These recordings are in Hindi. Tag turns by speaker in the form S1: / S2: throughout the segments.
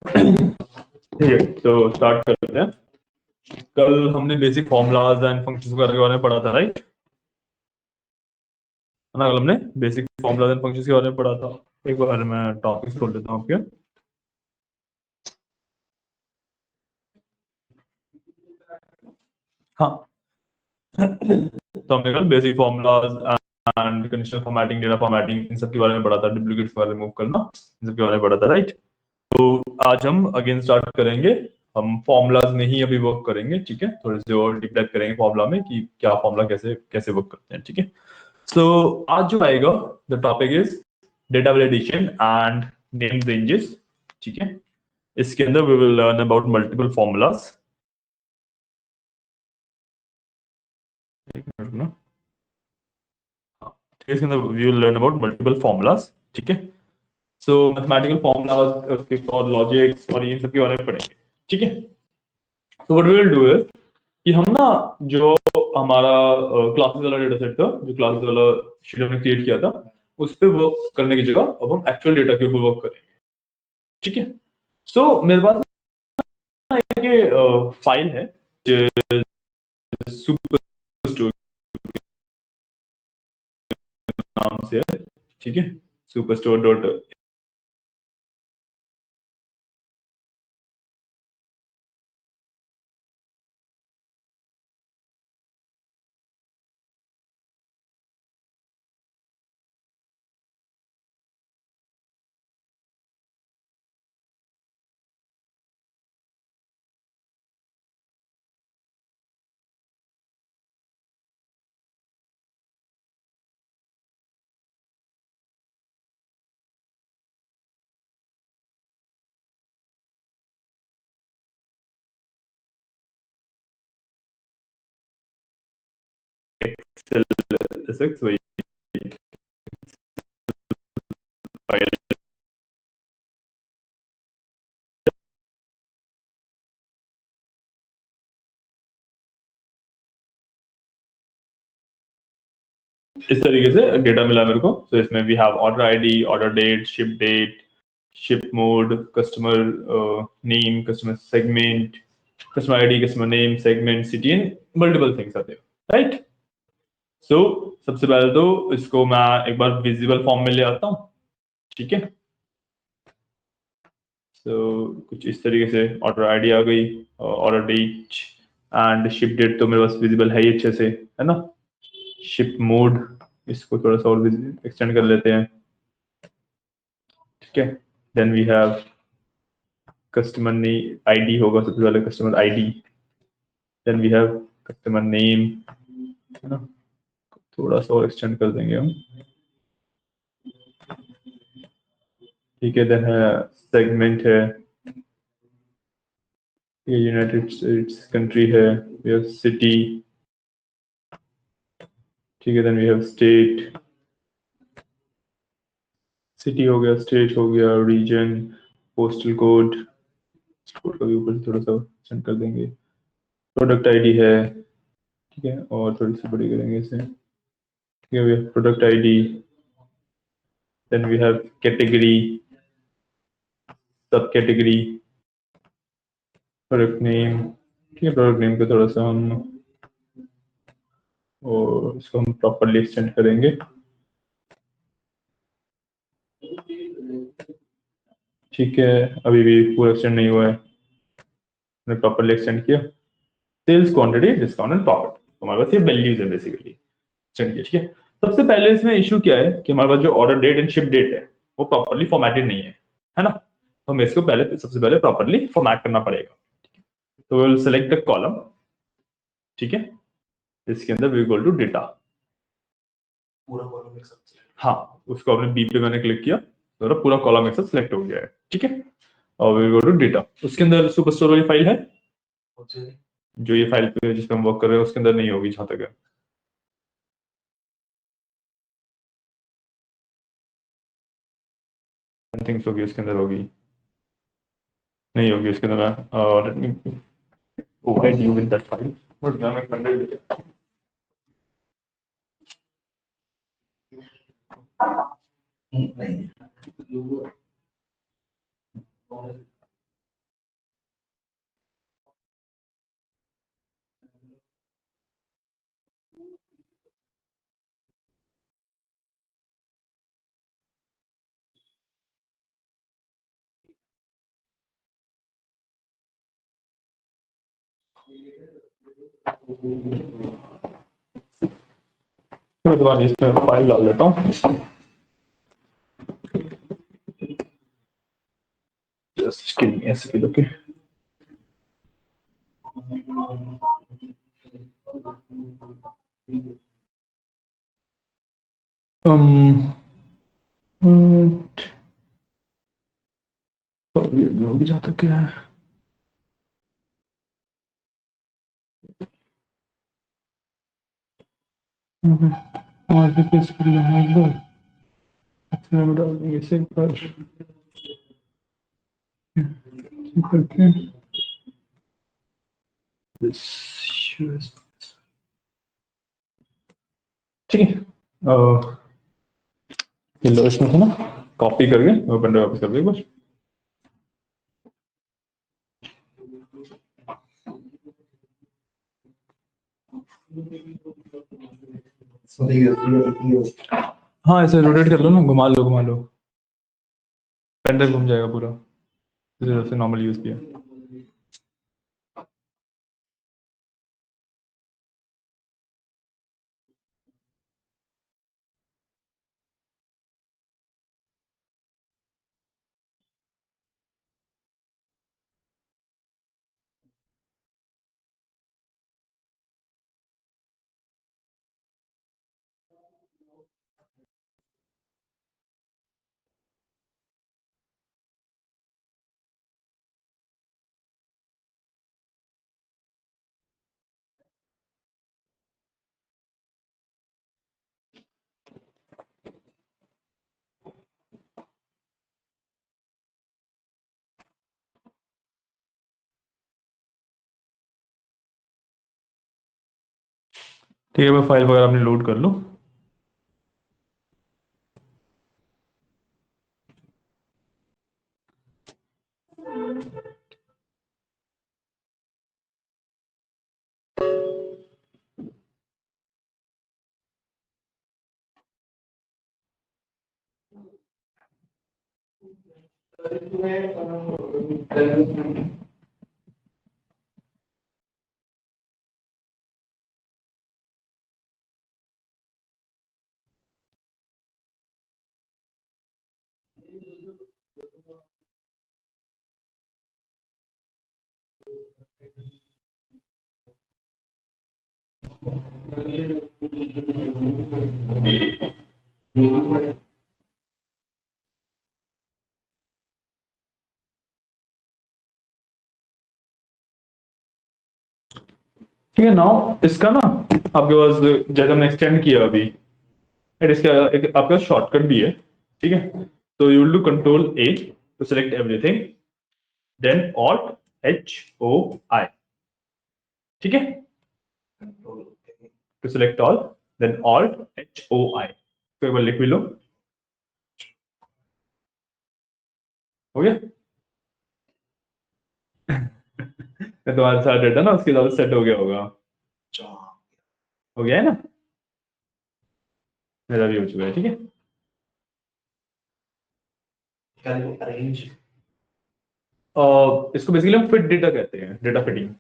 S1: ठीक है, तो स्टार्ट करते हैं। कल हमने बेसिक फॉर्मूलाज एंड फंक्शंस के बारे में पढ़ा था, राइट? है ना, कल हमने बेसिक फॉर्मूलाज एंड फंक्शंस के बारे में पढ़ा था। एक बार मैं टॉपिक्स खोल लेता हूँ आपके। हाँ, तो हमने कल basic formulas and conditional formatting, data formatting, इन सब के बारे में पढ़ा था। डुप्लीकेट्स को रिमूव करना, इन सब के बारे में पढ़ा था, राइट? आज हम अगेन स्टार्ट करेंगे। हम फॉर्मूलाज में ही अभी वर्क करेंगे, ठीक है? थोड़े से और डीप डाइव करेंगे फॉर्मूला में कि क्या फॉर्मूला कैसे कैसे वर्क करते हैं, ठीक है? सो आज जो आएगा, the topic is data validation and name ranges, ठीक है? इसके अंदर we will learn about multiple formulas. इसके अंदर we will learn about multiple formulas, ठीक है? सो मैथमेटिकल फॉर्मूलाज, उसके और लॉजिक्स और ये सब के बारे में पढ़ेंगे, ठीक है? तो what we will do is कि हम ना, जो हमारा क्लासेस वाला डेटा सेट था, जो क्लासेस वाला शीट हमने क्रिएट किया था, उस पे वर्क करने की जगह अब हम एक्चुअल डेटा के ऊपर वर्क करेंगे, ठीक है? सो मेरे पास ना एक फाइल है सुपर स्टोर नाम से है, ठीक है? Super store dot. एक्सेल वही फाइल। इस तरीके से डेटा मिला मेरे को। तो इसमें we have order ID, order date, ship mode, customer name, customer segment, customer ID, customer name, segment, city and multiple things आते हैं, राइट? सो सबसे पहले तो इसको मैं एक बार विजिबल फॉर्म में ले आता हूँ, ठीक है? कुछ इस तरीके से ऑर्डर आईडी आ गई, order date and ship date तो मेरे पास विजिबल है ही अच्छे से, है ना? शिप मोड, इसको थोड़ा सा और एक्सटेंड कर लेते हैं, ठीक है? देन वी हैव कस्टमर ने आईडी होगा सबसे पहले, customer ID. Then we have customer name, है ना? थोड़ा सा और एक्सटेंड कर देंगे हम, ठीक है? देन है सेगमेंट है, ये यूनाइटेड स्टेट्स कंट्री है, वी हैव सिटी, ठीक है? Then we have state, city हो गया, स्टेट हो गया, रीजन, पोस्टल कोड, कोड का भी ऊपर से थोड़ा सा सेंड कर देंगे। प्रोडक्ट आईडी है, ठीक है? और थोड़ी सी बड़ी करेंगे इसे, ठीक है? We have product ID, then we have category, sub category, product name, ठीक है? प्रोडक्ट नेम को थोड़ा सा हम, और इसको हम प्रॉपरली एक्सटेंड करेंगे, ठीक है? अभी भी पूरा एक्सटेंड नहीं हुआ है, मैंने प्रॉपरली एक्सटेंड किया। Sales quantity, discount and profit, हमारे पास ये वैल्यूज है बेसिकली, चलिए, ठीक है? सबसे पहले इसमें इशू क्या है कि हमारे पास जो order date and ship date है, वो प्रॉपरली फॉर्मेटेड नहीं है ना? तो हमें इसको पहले सबसे पहले प्रॉपरली फॉर्मेट करना पड़ेगा। तो विल सेलेक्ट द कॉलम, ठीक है? इसके अंदर वी गो टू डेटा, पूरा कॉलम एक साथ, हाँ, उसको आपने बी पे मैंने क्लिक किया तो पूरा कॉलम एक साथ सिलेक्ट हो गया है, ठीक है? और वी गो टू डेटा, उसके अंदर सुपर स्टोर वाली फाइल है, जो ये फाइल पे जिस पे हम वर्क कर रहे हैं उसके अंदर नहीं होगी जहां तक है। आई थिंक होगी उसके अंदर, होगी नहीं होगी उसके अंदर। और let me provide you with that file, but मैं कंटेंट फिर दोबारा इसमें फाइल डाल देता हूँ। Just give me a second, okay. भी जाता क्या है? और भी पेस्ट कर लेना एक बार, अच्छा हम डाल देंगे इसे एक बार करके ठीक है। ये लो, इसमें है ना, कॉपी करके ओपन ड्राइव वापस कर दो एक बार। हाँ ऐसे रोटेट कर लो ना, घुमा लो घुमा लो, पेन घूम जाएगा पूरा, जैसे नॉर्मल यूज किया। ठीक है, फाइल वगैरह आपने लोड कर लो। ठीक है, नाउ इसका ना आपके पास, जैसे हमने एक्सटेंड किया अभी, एंड इसका एक आपका शॉर्टकट भी है, ठीक है। तो you will do control A to select everything, then alt H O I, ठीक है, to select all, then alt H O I. तो एक बार लिख भी लो, हो गया। तुम्हारे साथ डेटा ना उसके साथ सेट हो गया होगा, हो गया है ना, मेरा भी हो चुका है, ठीक है। इसको बेसिकली हम फिट डेटा कहते हैं, डेटा फिटिंग,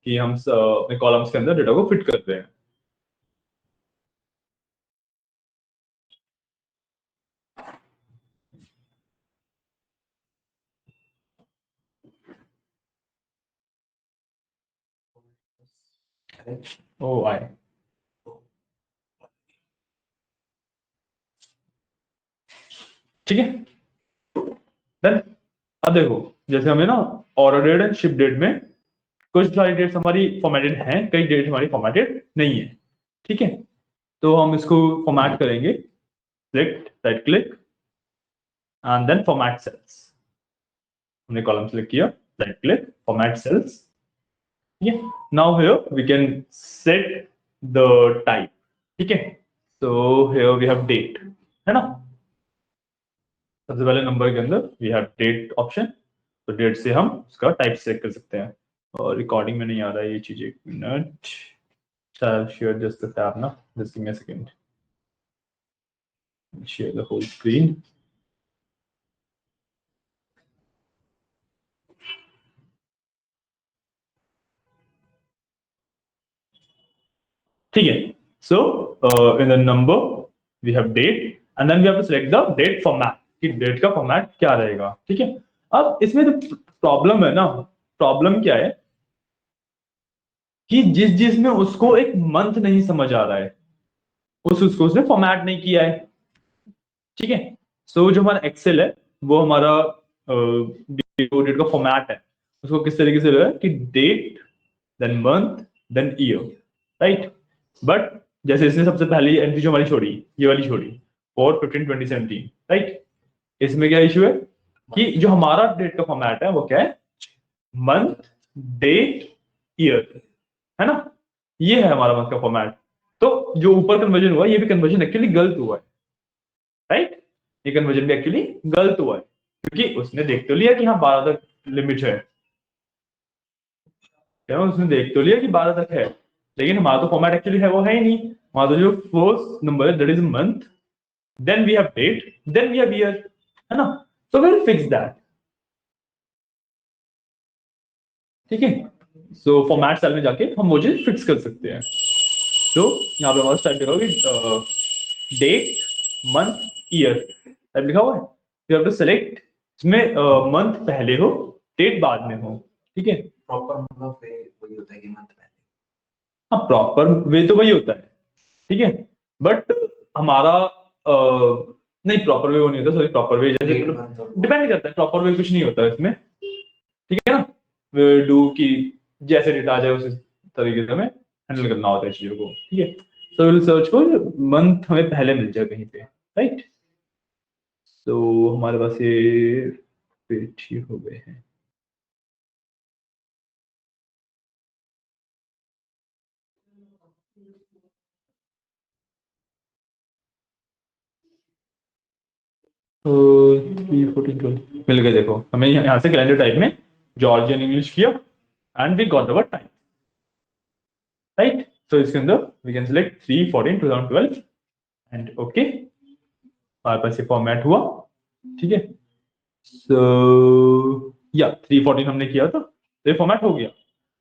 S1: कि हम अपने कॉलम्स के अंदर डेटा को फिट करते हैं। ओ आई, ठीक है। देन अब देखो, जैसे हमें ना order date and ship date में कुछ सारी डेट्स हमारी फॉर्मेटेड हैं, कई डेट हमारी फॉर्मेटेड नहीं है, ठीक है। तो हम इसको फॉर्मेट करेंगे, select, right click and then format cells. हमने कॉलम सेलेक्ट किया, राइट क्लिक, फॉर्मेट सेल्स, ठीक है। Now here we can set the type, ठीक है। So here we have date, है ना। सबसे पहले नंबर के अंदर वी हैव डेट ऑप्शन, तो डेट से हम उसका टाइप सेलेक्ट कर सकते हैं। और रिकॉर्डिंग में नहीं आ रहा है ये चीज, एक minute, share just the tab ना, just give me a second, share the whole screen. ठीक है। So in the number we have date and then we have to select the date format कि डेट का फॉर्मेट क्या रहेगा। ठीक है, अब इसमें जो प्रॉब्लम है ना, प्रॉब्लम क्या है कि जिस जिस में उसको एक मंथ नहीं समझ आ रहा है उसको उसने फॉर्मेट नहीं किया है। ठीक है, सो जो हमारा एक्सेल है वो हमारा डेट का फॉर्मेट है, उसको किस तरीके से है कि date then month then year, right. But जैसे इसने सबसे पहले एंट्री जो हमारी छोड़ी, ये वाली छोड़ी 4/15/2017, राइट। इसमें क्या इशू है कि जो हमारा डेट का फॉर्मेट है वो क्या है, मंथ डेट ईयर, है ना, ये है हमारा मंथ का फॉर्मेट। तो जो ऊपर कन्वर्जन हुआ ये भी कन्वर्जन एक्चुअली गलत हुआ है, राइट। ये कन्वर्जन भी एक्चुअली गलत हुआ है क्योंकि उसने देख तो लिया कि हाँ 12 तक लिमिट है, क्या उसने देख तो लिया कि 12 तक है, लेकिन हमारा तो फॉर्मेट एक्चुअली है वो है ही नहीं। हमारा तो जो फर्स्ट नंबर है that is month, then we have date, then we have year, है ना। So will fix that. ठीक है, सो फॉर्मेट सेल में जाके हम वो चीज फिक्स कर सकते हैं। तो यहाँ पे हमारा स्टार्ट करोगे डेट मंथ ईयर टाइप लिखा हुआ है, यू हैव टू सेलेक्ट इसमें मंथ पहले हो डेट बाद में हो। ठीक है,
S2: प्रॉपर मतलब वही होता है कि मंथ पहले।
S1: हाँ प्रॉपर वे तो वही होता है, ठीक है। बट हमारा नहीं प्रॉपर वे वो नहीं होता, सॉरी प्रॉपर वे जैसे डिपेंड करता है, प्रॉपर वे कुछ नहीं होता है इसमें। ठीक है ना, डू की जैसे डेटा आ जाए उस तरीके से हमें हैंडल करना होता है चीजों को। ठीक है, तो विल सर्च को मंथ हमें पहले मिल जाए कहीं पे, राइट। तो हमारे पास ये पेज ही हो गए हैं। तो 3, 14, 12 मिल गए। देखो हमें यहाँ से कैलेंडर टाइप में जॉर्जियन इंग्लिश किया and we got our time, right. तो इसके अंदर we can select 3/14/2012 and okay, हमारे पास ये फॉर्मेट हुआ। ठीक है, सो या 3/14 हमने किया था तो ये फॉर्मेट हो गया।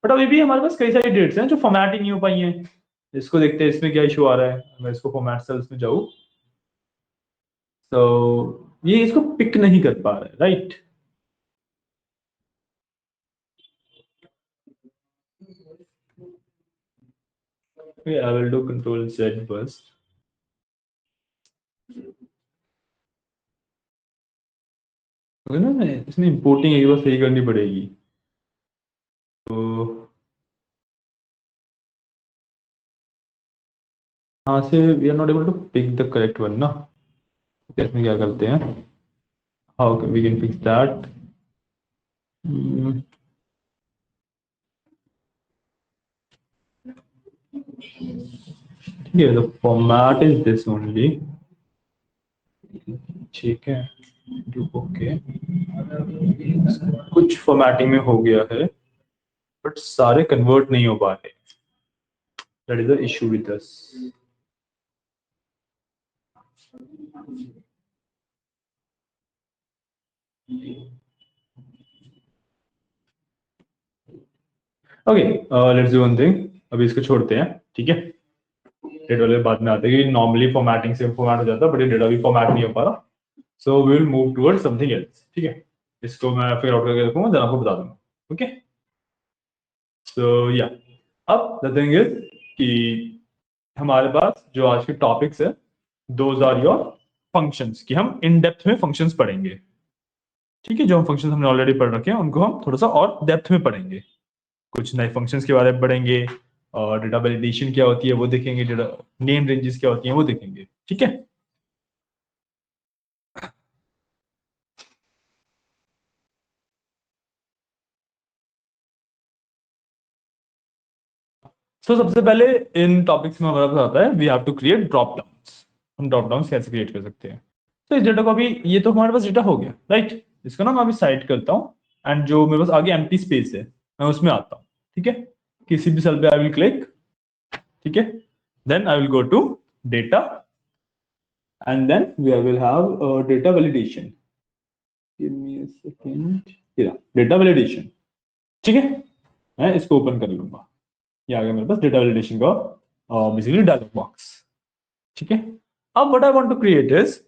S1: बट अभी भी हमारे पास कई सारी डेट्स हैं जो फॉर्मेट ही नहीं हो पाई हैं। इसको देखते हैं इसमें क्या इशू आ रहा है। मैं इसको फॉर्मेट सेल्स में जाऊँ तो ये इसको पिक नहीं कर पा रहा है, right. I will do Control Z first. तो ना इसमें इंपोर्टिंग एक बार सही करनी पड़ेगी। तो हाँ से we are not able to pick the correct one ना। तो इसमें क्या करते हैं, how we can fix that. ठीक है, the format is this only. ठीक है, डू ओके। कुछ फॉर्मेटिंग में हो गया है बट सारे कन्वर्ट नहीं हो पा रहे, that is the issue with this. Okay, let's do one thing, अभी इसको छोड़ते हैं। ठीक है, डेटा वाले बाद में आते हैं कि नॉर्मली फॉर्मेटिंग से फॉर्मेट हो जाता है बट ये डेटा भी फॉर्मेट नहीं हो पा रहा। So we will move toward something else. ठीक है, इसको मैं फिगर आउट करके रखूंगा, देन आपको बता दूंगा। ओके, सो या अब द थिंग इज कि हमारे पास जो आज के टॉपिक्स है दोज आर योर फंक्शंस, कि हम इन डेप्थ में फंक्शंस पढ़ेंगे। ठीक है, जो हम फंक्शंस हमने ऑलरेडी पढ़ रखे हैं उनको हम थोड़ा सा और डेप्थ में पढ़ेंगे, कुछ नए फंक्शंस के बारे में पढ़ेंगे और डेटा वैलिडेशन क्या होती है वो देखेंगे, डेटा नेम रेंजेस क्या होती हैं वो देखेंगे। ठीक है, तो सबसे पहले इन टॉपिक्स में हमारा आता है we have to create drop downs. हम ड्रॉप डाउन्स कैसे क्रिएट कर सकते हैं। तो इस डेटा को अभी, ये तो हमारे पास डेटा हो गया, राइट। इसको ना मैं अभी साइड करता हूँ एंड जो मेरे पास आगे एम्प्टी स्पेस है मैं उसमें आता हूँ। ठीक है, किसी भी सेल पे आई विल क्लिक। ठीक है, then I will go to data and then we will have data validation. Give me a second, ये डेटा वैलिडेशन। ठीक है, मैं इसको ओपन कर लूंगा, ये आ गया मेरे पास डेटा वैलिडेशन का बेसिकली डायलॉग बॉक्स, ठीक है। अब what I want to create is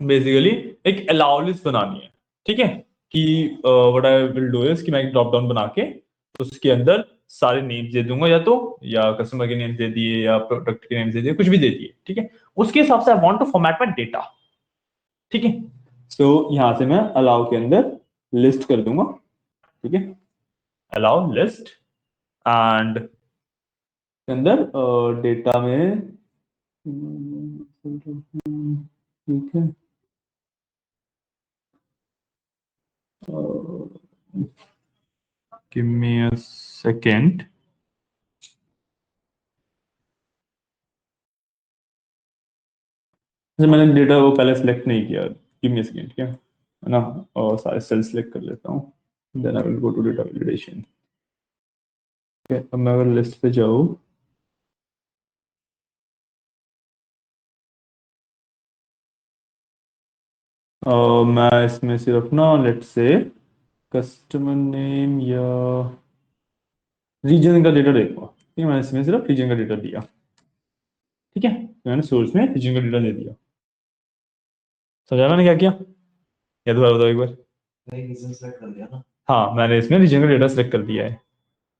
S1: basically एक अलाउ लिस्ट बनानी है, ठीक है, कि what I will do is कि मैं एक ड्रॉप डाउन बना के उसके अंदर सारे नेम्स दे दूंगा, या कस्टमर के नेम्स दे दिए या प्रोडक्ट के नेम्स दे दिए, कुछ भी दे दिए, ठीक है। उसके हिसाब से I want to format my data, ठीक है। सो यहां से मैं अलाउ के अंदर लिस्ट कर दूंगा, ठीक है, अलाउ लिस्ट एंड के अंदर डेटा में ठीक है, give me a second। जैसे मैंने डेटा वो पहले सेलेक्ट नहीं किया, गिव मी अ सेकंड, क्या है ना, और सारे सेल सेलेक्ट कर लेता हूँ, then I will go to data validation. अब मैं अगर लिस्ट पे जाऊँ, मैं इसमें सिर्फ ना लेट से कस्टमर नेम या रीजन का डेटा देखूंगा, ठीक है। मैंने इसमें सिर्फ रीजन का डेटा दिया, ठीक है, तो मैंने सोर्स में रीजन का डेटा दे दिया। समझा मैंने क्या किया, या दोबारा बताओ एक बार।
S2: नहीं रीजन सेलेक्ट कर दिया ना।
S1: हाँ, मैंने इसमें रीजन का डेटा सेलेक्ट कर दिया है।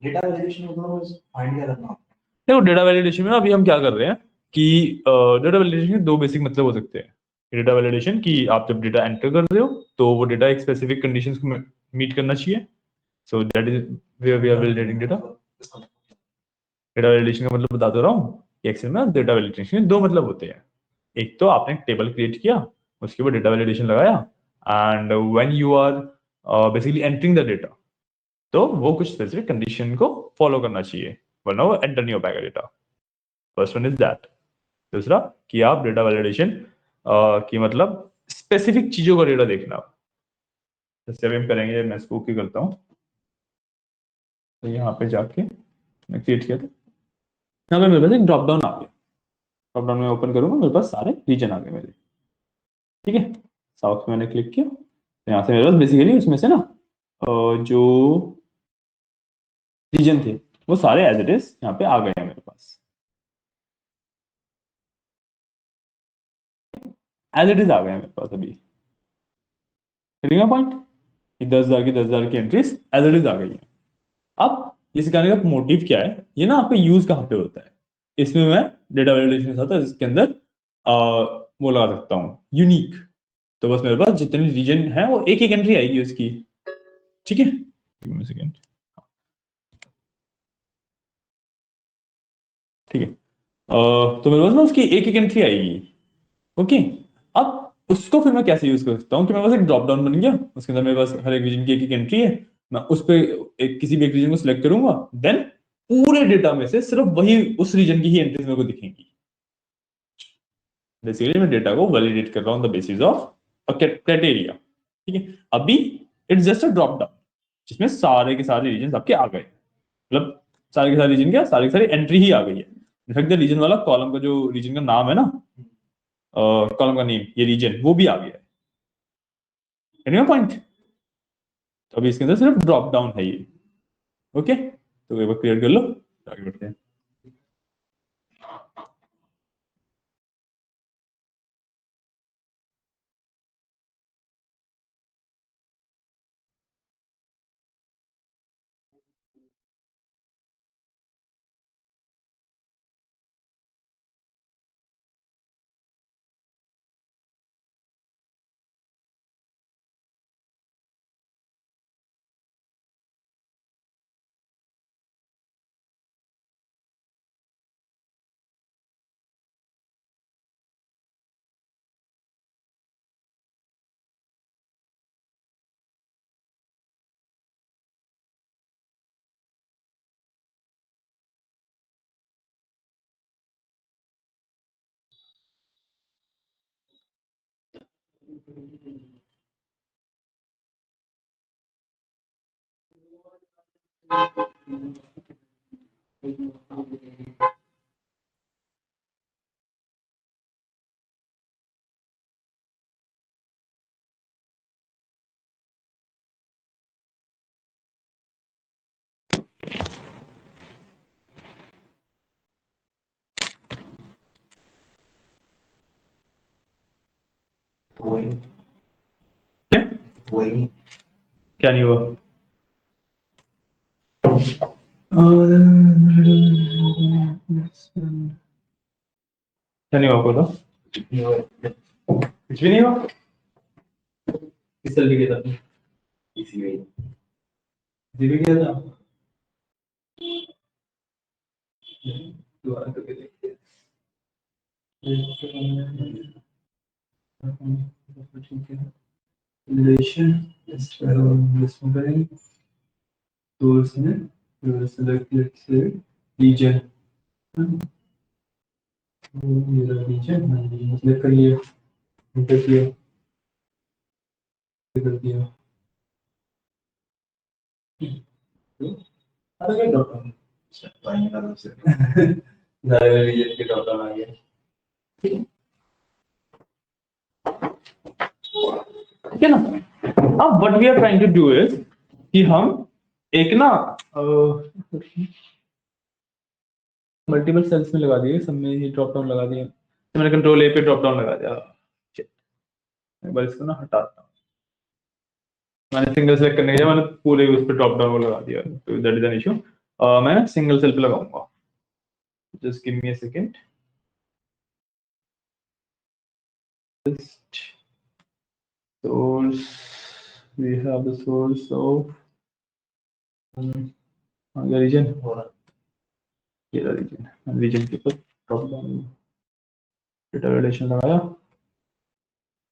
S2: डेटा वैलिडेशन मतलब फाइंड क्या करना होता
S1: देखो, डेटा वैलिडेशन में अभी हम क्या कर रहे हैं कि डेटा वैलिडेशन के दो बेसिक मतलब हो सकते हैं। डेटा वैलिडेशन कि आप जब डेटा एंटर कर रहे हो तो वो डेटा एक स्पेसिफिक कंडीशंस को मीट करना चाहिए, so that is where we are validating data.
S2: है?
S1: डेटा वैलिडेशन का मतलब बता दो रहा हूँ कि एक्सेल में डेटा वैलिडेशन के दो मतलब होते हैं। एक तो आपने एक टेबल क्रिएट किया, उसके ऊपर डेटा वैलिडेशन लगाया, and when you are basically entering the data, तो वो कुछ स्पेसिफिक कंडीशन को फॉलो करना चाहिए, वरना वो एंटर नहीं हो पाएगा data. First one is that. दूसरा कि आप डेटा वैलिडेशन की मतलब स्पेसिफिक चीजों का डेटा देखना। जैसे अभी हम करेंगे, मैं इसको की करता हूँ, तो यहाँ पे जाके मैं क्रिएट किया था, यहाँ पे मेरे पास एक ड्रॉप डाउन आ गया। ड्रॉप डाउन में ओपन करूंगा, मेरे पास सारे रीजन आ गए मेरे, ठीक है। साउथ में मैंने क्लिक किया, तो यहाँ से मेरे पास बेसिकली उसमें से ना जो रीजन थे वो सारे एज इट इज यहाँ पे आ गए हैं मेरे पास, एज इट इज आ गए हैं मेरे पास अभी। पॉइंट, 10,000 की 10,000 की एंट्रीज एज इट इज आ गई है। अब ये सिखाने का मोटिव क्या है, ये ना आपका यूज कहाँ पे होता है, इसमें मैं डेटा वैलिडेशन के साथ इसके अंदर आ, वो लगा सकता हूँ यूनिक। तो बस मेरे पास जितने रीजन है वो एक एक एंट्री आएगी उसकी, ठीक है। सेकेंड, ठीक है, तो मेरे पास ना उसकी एक एक एंट्री आएगी, ओके। अब उसको फिर मैं कैसे यूज कर सकता हूँ कि मेरे पास एक ड्रॉप डाउन बन गया, उसके अंदर मेरे पास हर एक रीजन की एक एक एंट्री है, मैं उस पर एक किसी भी एक रीजन को सिलेक्ट करूंगा, देन पूरे डेटा में से सिर्फ वही उस रीजन की ही एंट्रीज मेरे को दिखेंगी। बेसिकली मैं डेटा को वैलिडेट कर रहा हूँ द बेसिस ऑफ क्राइटेरिया, ठीक है। अभी it's just a drop down जिसमें सारे के सारे रीजन आपके आ गए, मतलब सारे के सारे रीजन क्या, सारी की सारी एंट्री ही आ गई है। इनफैक्ट द रीजन वाला कॉलम का जो रीजन का नाम है ना, कॉलम का नेम, ये रीजन वो भी आ गया है पॉइंट। तो अभी इसके अंदर सिर्फ ड्रॉप डाउन है ये, ओके। तो एक बार क्लियर कर लो, आगे बढ़ते हैं।
S2: वही
S1: क्या
S2: वही
S1: क्या नहीं हुआ? क्या नहीं हुआ आपको? तो कुछ भी नहीं हुआ? किस तरह किया था?
S2: इसी में
S1: जी भी किया था? दोबारा करके देखते हैं। ठीक है। रिलेशन इसमें करेंगे तो इसमें सेलेक्ट लेट्स से रीजन, ये रीजन सेलेक्ट करिए, एंटर किया, कर दिया। अरे क्या ड्रॉप डाउन
S2: पानी का से
S1: ज़्यादा रीजन के ड्रॉप डाउन आ गया। ठीक है ना? अब what we are trying to do is कि हम एक ना मल्टीपल सेल्स में लगा दिए, सब में ही ड्रॉप डाउन लगा दिया, तो मैंने कंट्रोल ए पे ड्रॉप डाउन लगा दिया। Shit. एक बार इसको ना हटाता हूँ, मैंने सिंगल सेलेक्ट करने के लिए मैंने पूरे उस पे ड्रॉप डाउन को लगा दिया, तो दैट इज एन इशू। मैं सिंगल सेल पे लगाऊंगा, just give me a second. Source, we have the source of region, ये रीजन के ऊपर ड्रॉप डाउन डेटा वैलिडेशन लगाया।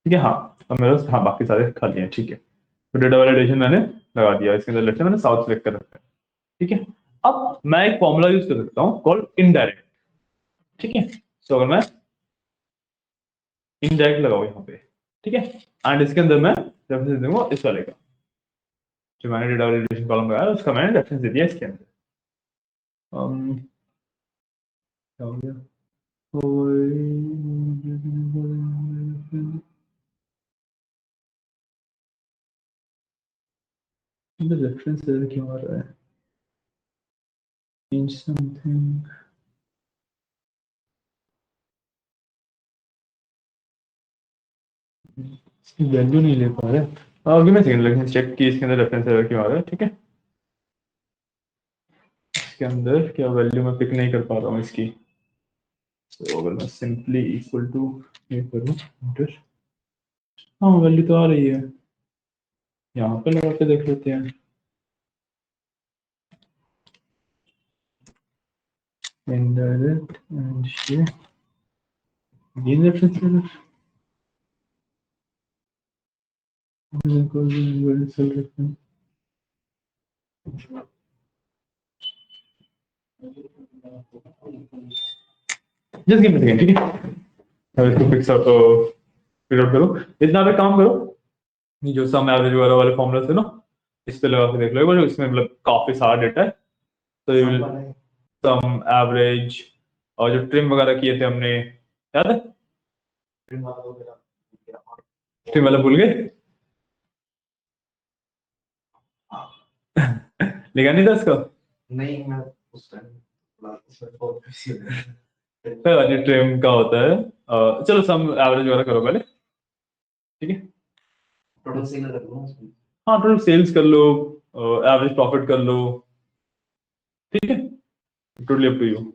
S1: ठीक है, हाँ अब मेरे पास हाँ बाकी सारे खाली हैं। ठीक है, तो डेटा वैलिडेशन मैंने लगा दिया, इसके अंदर लेट्स से मैंने साउथ सेलेक्ट कर रखा है। ठीक है, अब मैं एक फॉर्मूला यूज कर सकता हूँ कॉल्ड इनडायरेक्ट। ठीक है, सो अगर मैं इनडायरेक्ट लगाऊं यहाँ पे, ठीक है, एंड इसके अंदर मैं रेफरेंस दूंगा इस वाले का, जो मैंने डेटा वैलिडेशन कॉलम लगाया उसका मैंने रेफरेंस दे दिया इसके अंदर। क्या हो गया? रेफरेंस क्यों आ रहा है? Change something. इसकी वैल्यू नहीं ले पा रहे। अभी मैं सेकंड लेकिन चेक की इसके अंदर रेफरेंस एरर क्यों आ रहा है। ठीक है, इसके अंदर क्या वैल्यू मैं पिक नहीं कर पा रहा हूँ इसकी। तो अगर मैं सिंपली इक्वल टू ये करूँ एंटर, हाँ वैल्यू तो आ रही है, यहाँ पे लगा के देख लेते हैं। Indirect and ये gain reference error because very cell reference. Just give me a second, ठीक है? अब इसको फिक्स आउट फिगर आउट करो। इतना पे काम करो, ये जो सम एवरेज वगैरह वाले फॉर्मूला थे ना, इस पे लगा के देख लो एक बार, इसमें मतलब काफी सारा डेटा है। तो ये विल सम एवरेज और जो ट्रिम वगैरह किए थे हमने, याद है? ट्रिम वाला भूल गए? लिखा नहीं था इसको?
S2: नहीं मैं उस टाइम उसमें बहुत बिजी हो गया
S1: ट्रिम का होता है चलो सम एवरेज वगैरह करो पहले। ठीक है,
S2: टोटल सेल कर लो उसमें
S1: हाँ टोटल सेल्स कर लो, एवरेज प्रॉफिट कर लो। ठीक है, टोटली अप टू यू।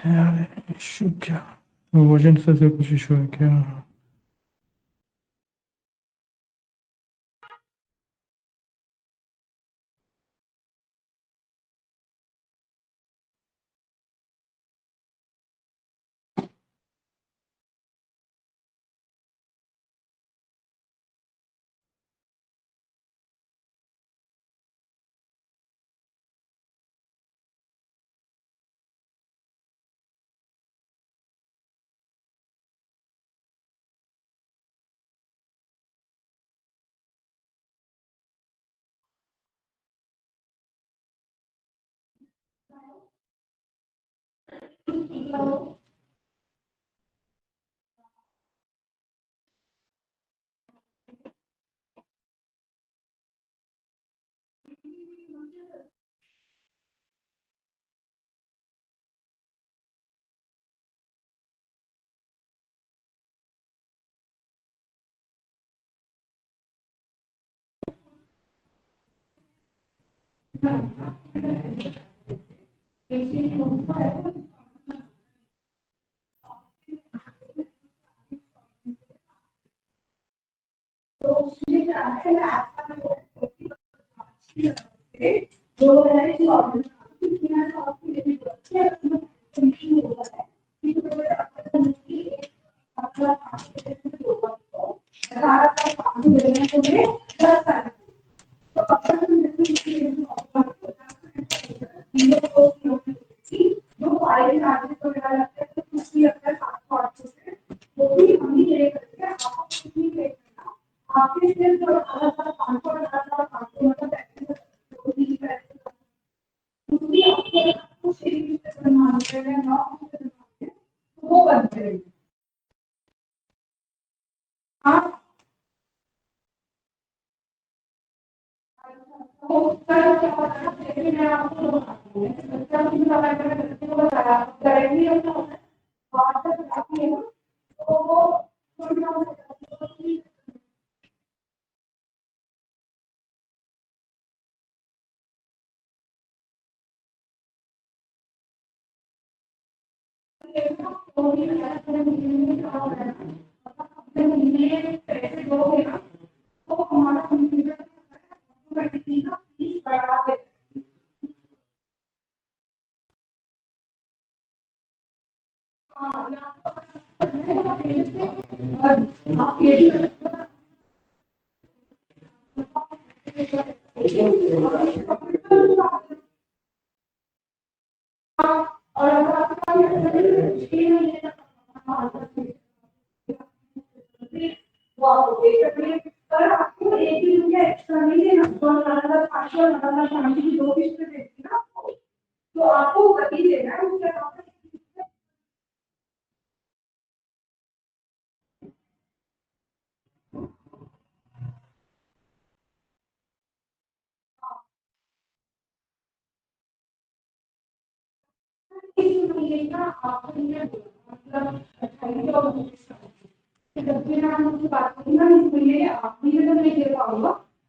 S1: यार इशू क्या, वर्जन से कुछ इशू है क्या?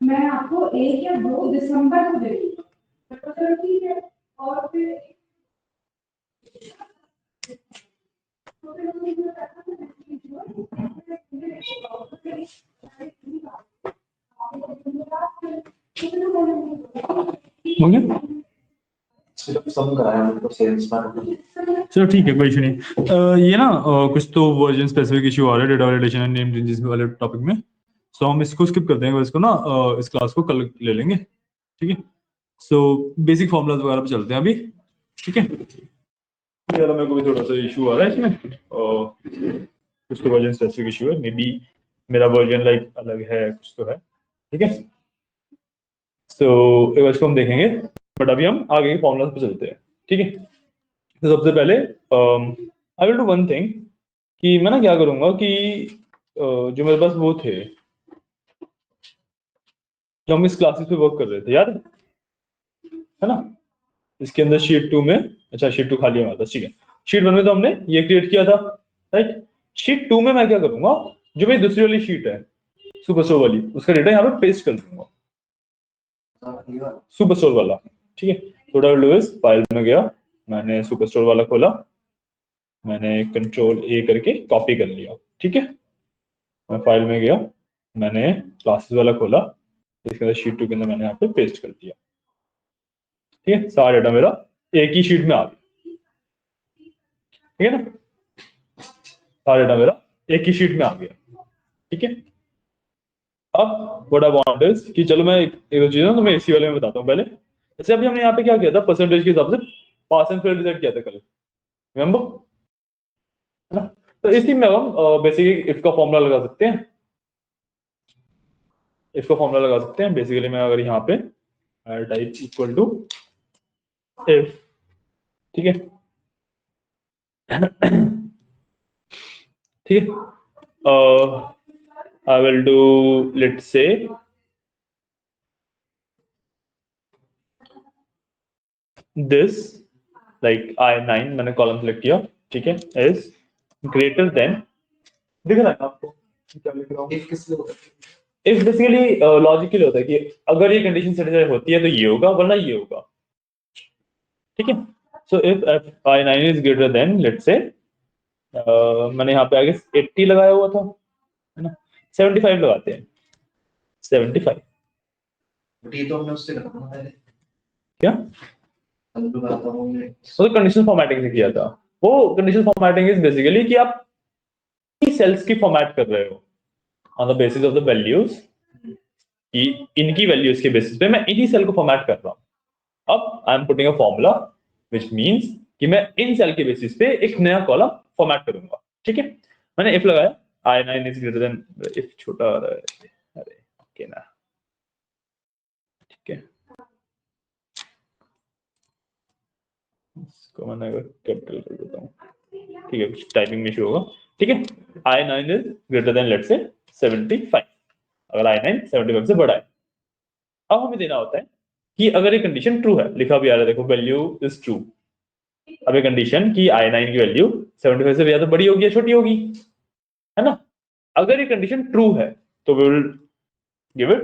S3: मैं आपको 1 या 2 दिसंबर को दे दूंगा, तो ठीक है। और फिर
S1: हो गया?
S2: सिर्फ सम कराया मतलब सेल्स मैन।
S1: चलो ठीक है, कोई इशू नहीं। ये ना कुछ तो वर्जन स्पेसिफिक इशू आ रहा है data validation and name changes वाले टॉपिक में, सो हम इसको स्किप कर देंगे, इसको ना इस क्लास को कल ले लेंगे, ठीक है। सो बेसिक फॉर्मूलाज वगैरह पे चलते हैं अभी, ठीक है। यार मेरे को भी थोड़ा सा इशू आ रहा है इसमें, कुछ तो वर्जन स्पेसिफिक इशू है, मे बी मेरा वर्जन लाइक अलग है, कुछ तो है, ठीक है। सो एक बार इसको हम देखेंगे, बट अभी हम आगे के फॉर्मूलाज पे चलते हैं, ठीक है। तो सबसे पहले आई विल डू वन थिंग, कि मैं ना क्या करूंगा कि जो मेरे पास वो थे, जो हम इस क्लासेस पे वर्क कर रहे थे, याद है ना, इसके अंदर शीट 2 में, अच्छा शीट 2 खाली है हमारे पास, ठीक है। शीट 1 में तो हमने ये क्रिएट किया था, राइट। शीट 2 में मैं क्या करूंगा, जो मेरी दूसरी वाली शीट है सुपर स्टोर वाली, उसका डेटा यहाँ पे पेस्ट कर दूंगा, सुपर स्टोर वाला, ठीक है। थोड़ा फाइल में गया, मैंने सुपर स्टोर वाला खोला, मैंने कंट्रोल ए करके कॉपी कर लिया, ठीक है। मैं फाइल में गया, मैंने क्लासेस वाला खोला, इसके अंदर शीट 2 के अंदर मैंने यहाँ पे पेस्ट कर दिया, ठीक है। सारा डेटा मेरा एक ही शीट में आ गया, ठीक है ना, सारा डेटा मेरा एक ही शीट में आ गया, ठीक है। अब व्हाट आई वांट इज कि चलो मैं एक दो चीजें ना तुम्हें इसी वाले में बताता हूँ पहले। जैसे अभी हमने यहाँ पे क्या किया था, परसेंटेज के हिसाब से पास एंड फेल डिसाइड किया था कल, रिमेंबर, है ना। तो इसी में हम बेसिकली इफ का फॉर्मूला लगा सकते हैं, इसको फॉर्मूला लगा सकते हैं। बेसिकली मैं अगर यहाँ पे टाइप इक्वल टू इफ, ठीक है, ठीक है, आई will do let's say this like I9 मैंने कॉलम सेलेक्ट किया, ठीक है, इज ग्रेटर देन, दिख रहा है ना आपको क्या लिख रहा हूँ?
S2: if किस लिए होता है?
S1: इफ बेसिकली लॉजिकली होता है कि अगर ये कंडीशन सेटिस्फाई होती है तो ये होगा वरना ये होगा, ठीक है। So if I9 is greater than let's say मैंने यहाँ पे आगे 80 लगाया हुआ था, है ना, 75 लगाते हैं, 75
S2: बट ये तो हमने उससे करना था पहले,
S1: क्या,
S2: हम लोग आता हूँ
S1: तो कंडीशनल फॉर्मेटिंग से किया था। वो कंडीशनल फॉर्मेटिंग इज बेसिकली कि आप सेल्स की फॉर्मेट कर रहे हो on the basis of the values, कि इनकी वैल्यूज के बेसिस पे मैं इन्हीं सेल को फॉर्मेट कर रहा हूँ। अब I am putting a formula which means कि मैं इन सेल के बेसिस पे एक नया कॉलम फॉर्मेट करूंगा, ठीक है। मैंने इफ लगाया I9 is greater than, if छोटा आ रहा है, अरे ओके ना, ठीक है, इसको मैंने कैपिटल कर देता हूँ, ठीक है, कुछ टाइपिंग में इशू होगा, ठीक है। I9 is greater than let's say 75, अगर I9 75 से बड़ा है। अब हमें देना होता है कि अगर ये कंडीशन ट्रू है, लिखा भी आ रहा है देखो, वैल्यू इज ट्रू। अब ये कंडीशन कि I9 की वैल्यू 75 से ज्यादा बड़ी होगी या छोटी होगी, है ना। अगर ये कंडीशन ट्रू है तो we will give it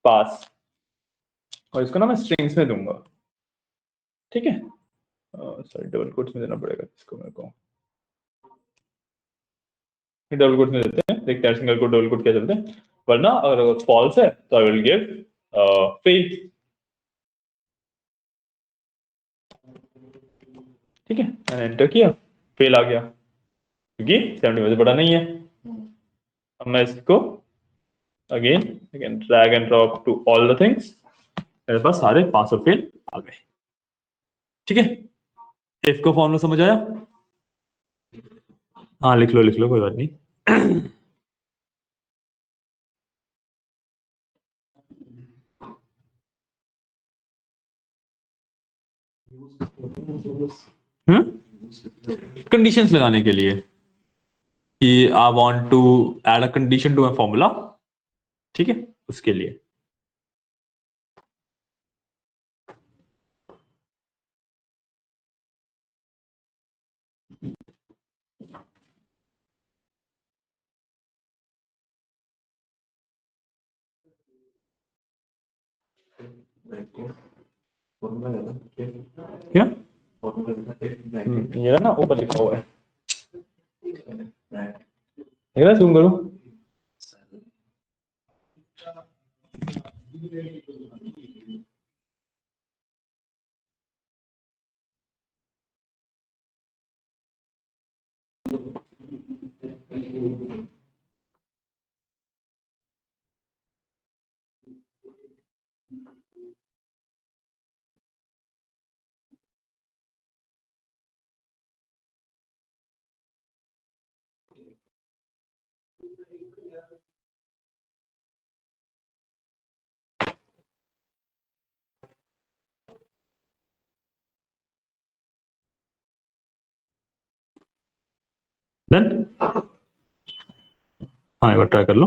S1: pass, और इसको ना मैं स्ट्रिंग्स में दूंगा, ठीक है। सॉरी डबल कोट्स में देना पड़ेगा इसको मेरे को, डबल कोट में देते हैं, देखते हैं सिंगल कोट डबल कोट क्या चलते हैं, वरना अगर फॉल्स है तो आई विल गिव फेल, ठीक है। मैंने एंटर किया, फेल आ गया क्योंकि 75 से बड़ा नहीं है। अब मैं इसको again drag and drop to all the things, मेरे पास सारे 500 फेल आ गए, ठीक है। इफ को फॉर्मूला समझ आया? हाँ लिख लो कोई बात नहीं। कंडीशंस लगाने के लिए कि I want to add a condition to my formula, ठीक है, उसके लिए। क्या ये ना ऊपर लिखा हुआ है, देख रहा, जूम करूं? डन, हाँ एक बार ट्राई कर लो।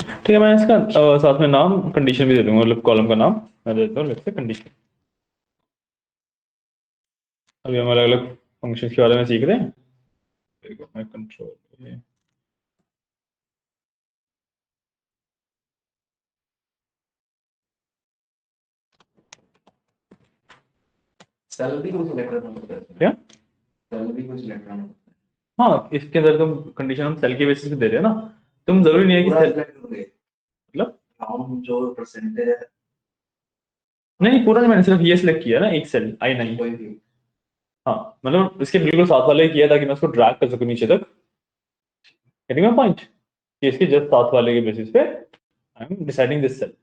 S1: ठीक है, मैं इसका साथ में नाम कंडीशन भी दे दूंगा, मतलब कॉलम का नाम मैं दे देता हूँ, लेट्स से कंडीशन। अभी हम अलग अलग फंक्शंस के बारे में सीख रहे हैं, मैं कंट्रोल
S2: सेल भी कुछ सिलेक्ट करना होता है,
S1: क्या,
S2: सेल भी कुछ सिलेक्ट करना होता
S1: हाँ इसके अंदर तुम कंडीशन हम सेल के बेसिस पे दे रहे हो ना, तुम जरूरी नहीं है कि
S2: पूरा
S1: सेल,
S2: सिलेक्ट करोगे,
S1: मतलब
S2: काउंट जो परसेंटेज है
S1: नहीं पूरा नहीं, मैंने सिर्फ ये सिलेक्ट किया ना एक सेल I9,
S2: कोई भी,
S1: हाँ मतलब इसके बिल्कुल साथ वाले किया ताकि मैं उसको ड्रैग कर सकूं नीचे तक, गेटिंग माय पॉइंट, कि इसके जस्ट साथ वाले के बेसिस पे I am deciding this cell.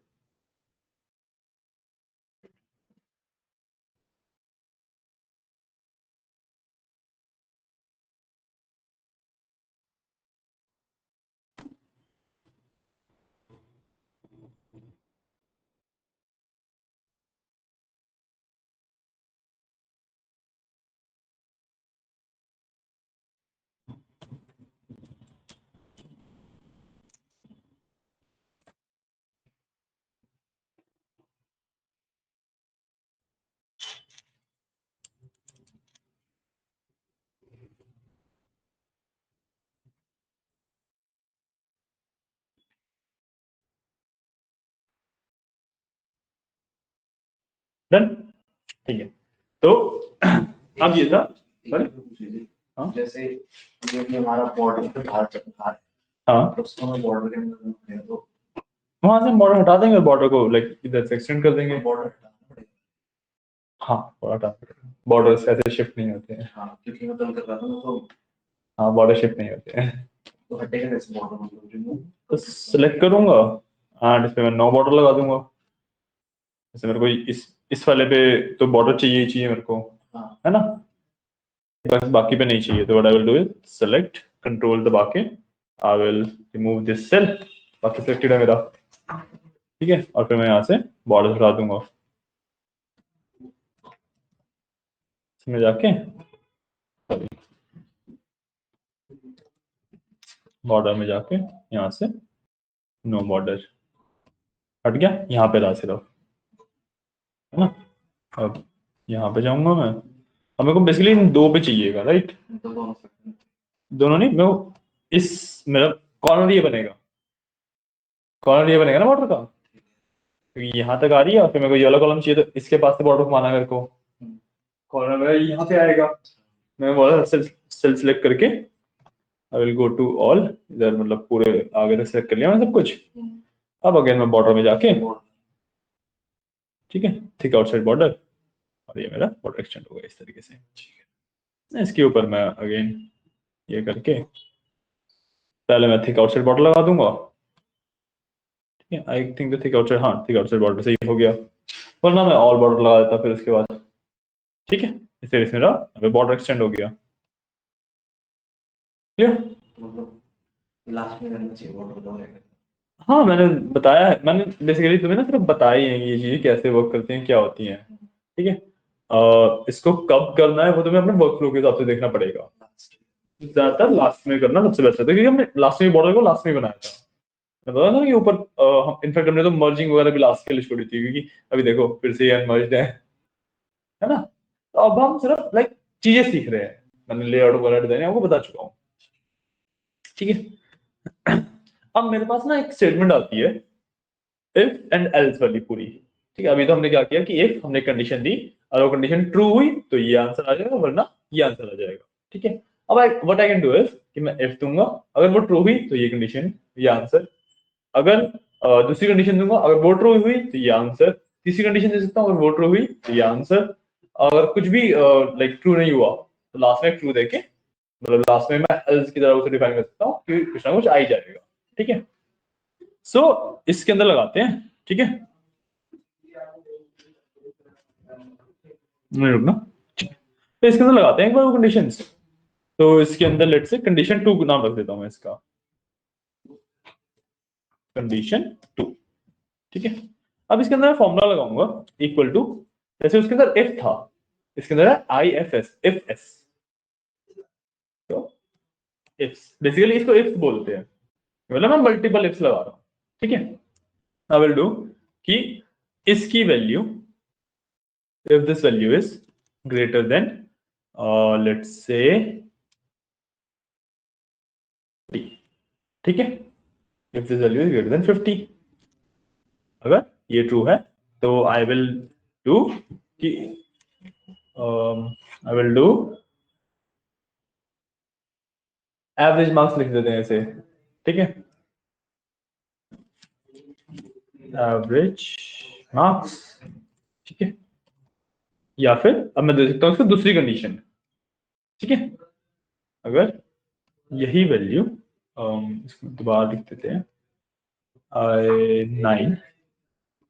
S1: Done, ठीक है। तो अब ये था, हाँ?
S2: जैसे ये भी हमारा बॉर्डर के बाहर चल रहा है,
S1: हाँ,
S2: तो उसको हम बॉर्डर के अंदर है तो
S1: वहां से बॉर्डर हटा देंगे, बॉर्डर को लाइक इधर से एक्सटेंड कर देंगे।
S2: बॉर्डर हटाना पड़ेगा।
S1: हाँ, बॉर्डर हटा, बॉर्डर ऐसे शिफ्ट नहीं होते हैं।
S2: हाँ, क्योंकि मैं कल कर रहा था ना तो
S1: हाँ, बॉर्डर शिफ्ट नहीं होते हैं।
S2: तो हटेगा कैसे बॉर्डर, मतलब रिमूव
S1: तो सिलेक्ट करूंगा एंड इस पे मैं नो बॉर्डर लगा दूंगा। जैसे मेरे को इस वाले पे तो बॉर्डर चाहिए ही चाहिए मेरे को,
S2: हाँ
S1: है ना, बस बाकी पे नहीं चाहिए। तो what I will do is select control दबा के I will remove this cell, बाकी सिलेक्टेड है मेरा, ठीक है। और फिर मैं यहाँ से बॉर्डर हटा दूंगा, इसमें जाके बॉर्डर में जाके यहाँ से नो बॉर्डर हट गया, यहाँ पे रहा सिर्फ, है ना। अब यहाँ पे जाऊंगा मैं, अब मेरे को बेसिकली इन दो पे चाहिएगा, राइट।
S2: तो दोनों से
S1: दोनों नहीं, मैं इस मेरा कॉर्नर ये बनेगा, कॉर्नर ये बनेगा ना बॉर्डर का, क्योंकि यहाँ तक आ रही है और फिर मेरे को ये वाला कॉलम चाहिए, तो इसके पास से बॉर्डर घुमाना है मेरे को, कॉर्नर मेरा यहाँ पे आएगा। मैं बॉर्डर सेल सेलेक्ट करके I will go to all, इधर मतलब पूरे आगे तक सेलेक्ट कर लिया मैंने सब कुछ। अब अगेन मैं बॉर्डर में जाके, ठीक है, थिक आउटसाइड बॉर्डर, और ये मेरा बॉर्डर एक्सटेंड होगा इस तरीके से, ठीक है। इसके ऊपर मैं अगेन ये करके पहले मैं थिक आउटसाइड बॉर्डर लगा दूंगा, ठीक है। I think the thick outside, हाँ थिक आउटसाइड बॉर्डर सही हो गया, वरना मैं ऑल बॉर्डर लगा देता फिर उसके बाद, ठीक है। इस तरीके से मेरा बॉर्डर एक्सटेंड हो गया, क्लियर।
S2: मतलब लास्ट में रहना चाहिए बॉर्डर दोनों का।
S1: हाँ, मैंने बताया है, मैंने बेसिकली तुम्हें ना सिर्फ बताई है ये चीजें कैसे वर्क करती हैं, क्या होती हैं, ठीक है। इसको कब करना है वो तुम्हें अपने वर्क फ्लो के हिसाब से देखना पड़ेगा, ज्यादातर लास्ट में करना सबसे बेस्ट है, क्योंकि हमने लास्ट में बॉर्डर को लास्ट में बनाया था, मैं बता था कि ऊपर हम इनफैक्ट हमने तो मर्जिंग वगैरह भी लास्ट के लिए छोड़ी थी, क्योंकि अभी देखो फिर से ये अनमर्ज्ड है ना। तो अब हम सिर्फ लाइक चीजें सीख रहे हैं, मैंने लेआउट वगैरह डिजाइन आपको बता चुका हूँ, ठीक है। अब मेरे पास ना एक स्टेटमेंट आती है इफ एंड एल्स वाली पूरी, ठीक है। अभी तो हमने क्या किया कि इफ हमने कंडीशन दी और वो कंडीशन ट्रू हुई तो ये आंसर आ जाएगा, वरना ये आंसर आ जाएगा, ठीक है। अब what I can do is कि मैं इफ दूंगा, अगर वो ट्रू हुई तो ये कंडीशन, ये आंसर, अगर दूसरी कंडीशन दूंगा, अगर वो ट्रू हुई तो ये आंसर, तीसरी कंडीशन दे सकता हूँ, अगर वो ट्रू हुई तो ये आंसर, अगर कुछ भी लाइक ट्रू नहीं हुआ तो लास्ट में ट्रू देके, मतलब लास्ट में मैं एल्स की तरह उसे डिफाइन कर सकता हूँ कि कुछ ना कुछ आ ही जाएगा, ठीक है। सो इसके अंदर लगाते हैं, ठीक है, नहीं रुकना, तो इसके अंदर लगाते हैं एक बार वो कंडीशंस। तो इसके अंदर लेट से कंडीशन 2 नाम रख देता हूं मैं इसका, कंडीशन 2, ठीक है। अब इसके अंदर मैं फॉर्मूला लगाऊंगा इक्वल टू, जैसे उसके अंदर इफ था, इसके अंदर है I F S, if S, तो इफ्स बेसिकली इसको इफ्स बोलते हैं, मतलब मैं मल्टीपल इफ्स लगा रहा हूं, ठीक है। आई विल डू कि इसकी value, if this value is greater than let's say 50, ठीक है, if this value is greater than 50, अगर ये ट्रू है तो आई विल डू कि आई विल डू एवरेज मार्क्स लिख देते हैं ऐसे, ठीक है, एवरेज मार्क्स, ठीक है। या फिर अब मैं दे सकता हूँ इसको दूसरी कंडीशन, ठीक है, अगर यही वैल्यू इसको दोबारा लिख देते हैं, I9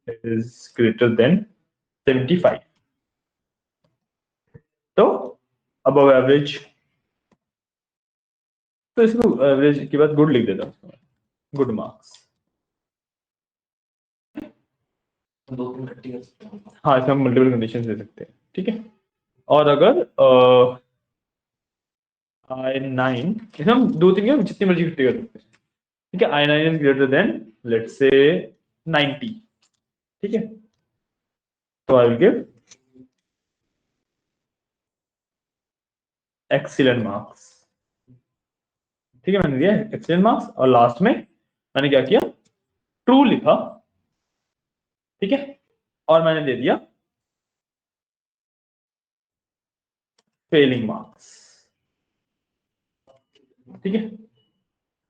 S1: is greater than 75, तो अब एवरेज, तो इसको एवरेज के बाद गुड लिख देता हूँ, गुड मार्क्स,
S2: दो तीन इकट्ठी कर सकते हैं।
S1: हाँ इसमें हम मल्टीपल कंडीशन दे सकते हैं, ठीक है। और अगर I9, इसमें हम दो तीन क्या जितनी मर्जी इकट्ठी कर सकते हैं, ठीक है। I9 is greater than let's say 90, ठीक है, तो I will give excellent marks, ठीक है। मैंने दिया एक्सीलेंट मार्क्स और लास्ट में मैंने क्या किया, ट्रू लिखा, ठीक है, और मैंने दे दिया फेलिंग मार्क्स। ठीक है,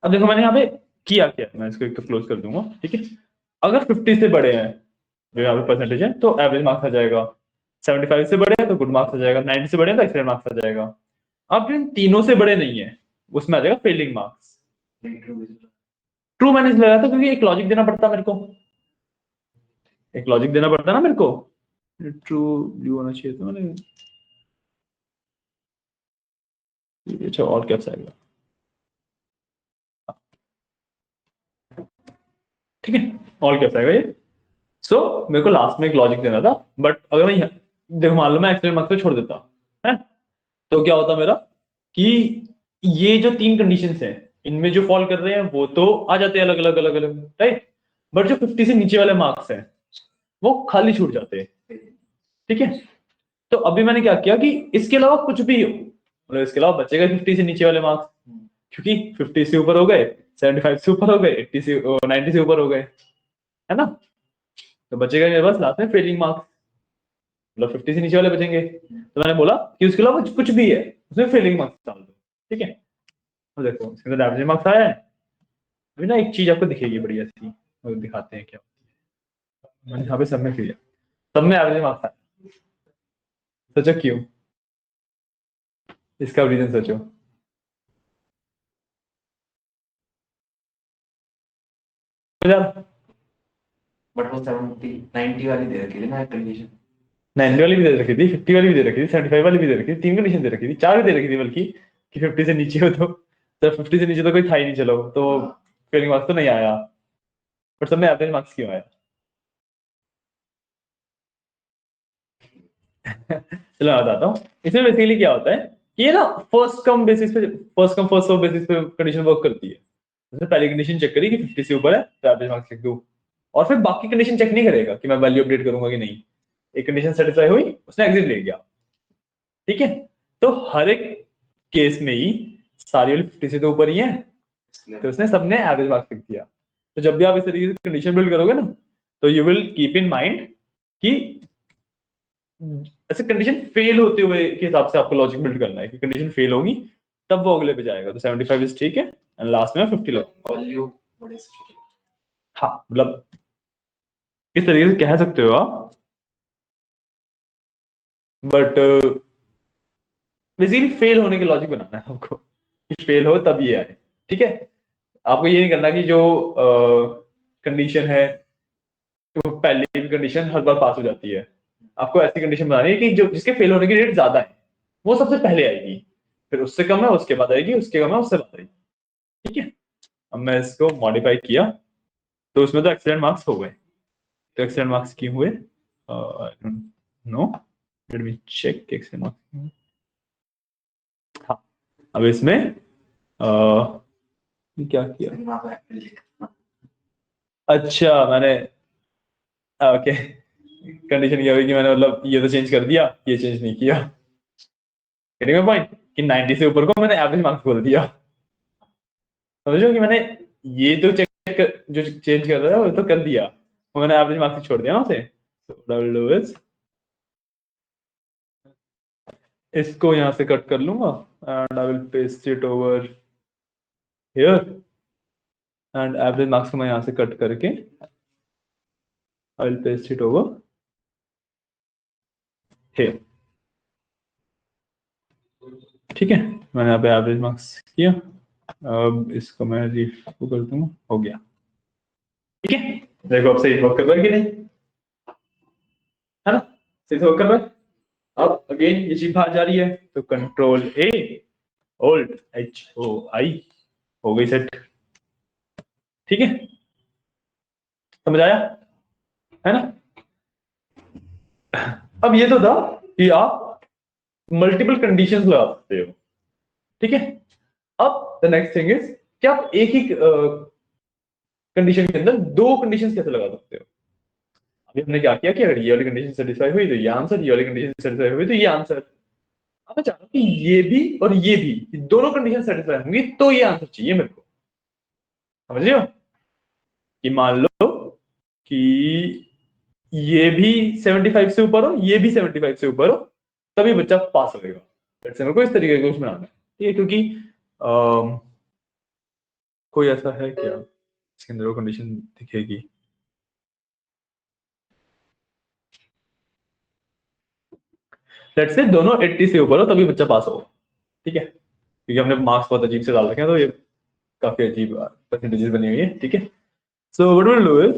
S1: अब देखो मैंने यहाँ पे किया क्या, मैं इसको एक तो क्लोज कर दूंगा। ठीक है, अगर 50 से बड़े हैं जो यहाँ पे परसेंटेज है तो एवरेज मार्क्स आ जाएगा, 75 से बड़े हैं तो गुड मार्क्स आ जाएगा, 90 से बड़े हैं तो एक्सीलेंट मार्क्स आ जाएगा। अब इन तीनों से बड़े नहीं है उसमें आ जाएगा फेलिंग मार्क्स। ट्रू मैंने इसलिए लगाया था क्योंकि एक लॉजिक देना पड़ता मेरे को, एक लॉजिक देना पड़ता ना मेरे को, ट्रू ब्लू होना चाहिए था मैंने। अच्छा और क्या आएगा, ठीक है, और क्या आएगा ये। सो मेरे को लास्ट में एक लॉजिक देना था, बट अगर मैं देखो मान लो मैं एक्सीलेंट मार्क्स पे छोड़ देता है तो क्या होता मेरा कि ये जो तीन कंडीशंस हैं इनमें जो फॉल कर रहे हैं वो तो आ जाते हैं अलग अलग अलग अलग, राइट, बट जो 50 से नीचे वाले मार्क्स हैं वो खाली छूट जाते हैं। ठीक है, तो अभी मैंने क्या किया कि इसके अलावा कुछ भी हो, मतलब इसके अलावा बचेगा 50 से नीचे वाले मार्क्स, क्योंकि 50 से ऊपर हो गए, 75 से ऊपर हो गए, 80 से 90 से ऊपर हो गए, है ना, तो बचेगा मेरे पास लास्ट में फेलिंग मार्क्स, मतलब 50 से नीचे वाले बचेंगे। तो मैंने बोला कि उसके अलावा कुछ भी है उसमें फेलिंग मार्क्स डाल दो। ठीक है, तो देखो इसके अंदर एवरेज मार्क्स आया है। अभी ना एक चीज आपको दिखेगी बढ़िया सी, वो दिखाते हैं क्या मैंने यहाँ पे सब में किया, सब में एवरेज मार्क्स आया। सोचो क्यों, इसका रीजन सोचो।
S2: बट वो 70 90 वाली दे रखी थी ना कंडीशन।
S1: 90 वाली भी दे रखी थी, 50 वाली भी दे रखी थी, 75 वाली भी दे रखी थी, तीन कंडीशन दे रखी थी, चार भी दे रखी थी बल्कि, कि 50 से नीचे हो तो 50 से नीचे तो कोई था ही नहीं, चलो तो फेलिंग मार्क्स तो नहीं आया, बट सब में एवरेज मार्क्स क्यों आया। चलो मैं बताता हूँ इसमें बेसिकली क्या होता है कि ये ना first come first serve basis पे कंडीशन वर्क करती है। उसने पहली कंडीशन चेक करी कि 50 से ऊपर है तो एवरेज मार्क्स लिख दो, और फिर बाकी कंडीशन चेक नहीं करेगा कि मैं वैल्यू अपडेट करूंगा कि नहीं, एक कंडीशन सेटिस्फाई हुई उसने एग्जिट ले गया। ठीक है, तो हर एक केस में ही सारी वाली 50 से तो ऊपर ही है तो उसने सबने एवरेज मार्क्स लिख दिया। तो जब भी आप इस तरीके से कंडीशन बिल्ड करोगे ना तो you will keep in mind कि ऐसे कंडीशन फेल होते हुए के हिसाब से आपको लॉजिक बिल्ड करना है कि कंडीशन फेल होगी तब वो अगले पे जाएगा, तो 75 इज ठीक है एंड लास्ट में 50 लगा।
S2: वैल्यू बड़े से
S1: हाँ मतलब इस तरीके से कह सकते हो आप, बट बेसिकली फेल होने के लॉजिक बनाना है आपको कि फेल हो तब ये आए। ठीक है, आपको ये नहीं करना कि जो कंडीशन है तो पहली कंडीशन हर बार पास हो जाती है, आपको ऐसी कंडीशन बनानी है कि जो जिसके फेल होने की रेट ज्यादा है वो सबसे पहले आएगी, फिर उससे कम है उसके बाद आएगी, उसके कम है उससे बाद आएगी। ठीक है, अब मैं इसको मॉडिफाई किया तो उसमें तो एक्सीलेंट मार्क्स हो गए, तो एक्सीलेंट मार्क्स क्यों हुए, no let me check excellent marks. हाँ, अब इसमें क्या किया, अच्छा मैंने ओके कंडीशन ये हुई कि मैंने मतलब ये तो चेंज कर दिया ये चेंज नहीं किया, गेटिंग माय पॉइंट कि 90 से ऊपर को मैंने एवरेज मार्क्स बोल दिया, समझो कि मैंने ये तो चेक जो चेंज कर रहा है वो तो कर दिया, वो मैंने एवरेज मार्क्स छोड़ दिया ना उसे। इसको यहाँ से कट कर लूंगा and I will paste it over here and average marks को मैं यहाँ से कट करके I will paste it over here. ठीक है, मैंने यहाँ पे एवरेज मार्क्स किया, अब इसको मैं रिफ्रेश कर दूंगा, हो गया। ठीक है, देखो अब सही वर्क कर रहा है कि नहीं, है ना, सही से वर्क कर रहा है। अब अगेन ये चीज बाहर जा रही है तो कंट्रोल ए ओल्ड HOI हो गई सेट। ठीक है, समझ आया, है ना। अब ये तो था कि आप मल्टीपल कंडीशंस लगा सकते हो। ठीक है, अब द नेक्स्ट थिंग इज कि आप एक ही कंडीशन के अंदर दो कंडीशंस कैसे लगा सकते हो। अभी हमने क्या किया कि अगर ये वाली कंडीशन सेटिस्फाई हुई तो ये आंसर, ये वाली कंडीशन सेटिस्फाई हुई तो ये आंसर। अब मैं चाह रहा हूं कि ये भी और ये भी दोनों कंडीशन सेटिस्फाई होंगी तो ये आंसर चाहिए मेरे को, समझ रहे हो, कि मान लो कि ये भी 75 से ऊपर हो ये भी 75 से ऊपर हो तभी बच्चा पास होगा। लेट्स से मेरे को इस तरीके का कुछ बनाना है, ठीक है, क्योंकि कोई ऐसा है क्या इसके अंदर वो कंडीशन दिखेगी? लेट्स से दोनों 80 से ऊपर हो तभी बच्चा पास हो, ठीक है, क्योंकि हमने मार्क्स बहुत अजीब से डाल रखे हैं, तो ये काफी अजीब परसेंटेजेस बनी हुई है, ठीक है। So what will do is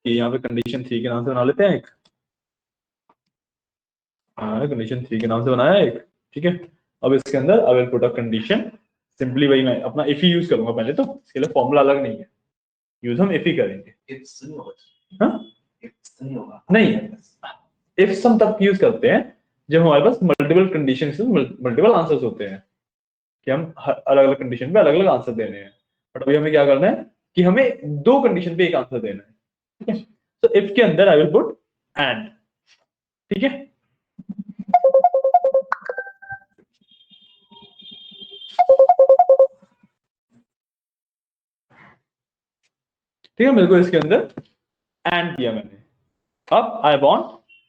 S1: कि यहाँ पे कंडीशन 3 के नाम से बना लेते हैं एक, कंडीशन 3 के नाम से बनाया एक, ठीक है। अब इसके अंदर I will put a condition, simply वही मैं अपना इफ ही यूज करूंगा पहले, तो इसके लिए फॉर्मूला अलग नहीं है, यूज हम इफ ही करेंगे।
S2: इट्स नहीं होगा,
S1: हाँ
S2: इट्स नहीं होगा,
S1: नहीं, इफ हम तब यूज करते हैं जब हमारे पास मल्टीपल कंडीशन मल्टीपल आंसर्स होते हैं, कि हम अलग अलग कंडीशन पे अलग अलग आंसर देने हैं। बट अभी हमें क्या करना है कि हमें दो कंडीशन पे एक आंसर देना है, ठीक है। तो इफ के अंदर आई विल पुट एंड, ठीक है। ठीक है, मेरे को इसके अंदर एंड किया मैंने। अब आई वांट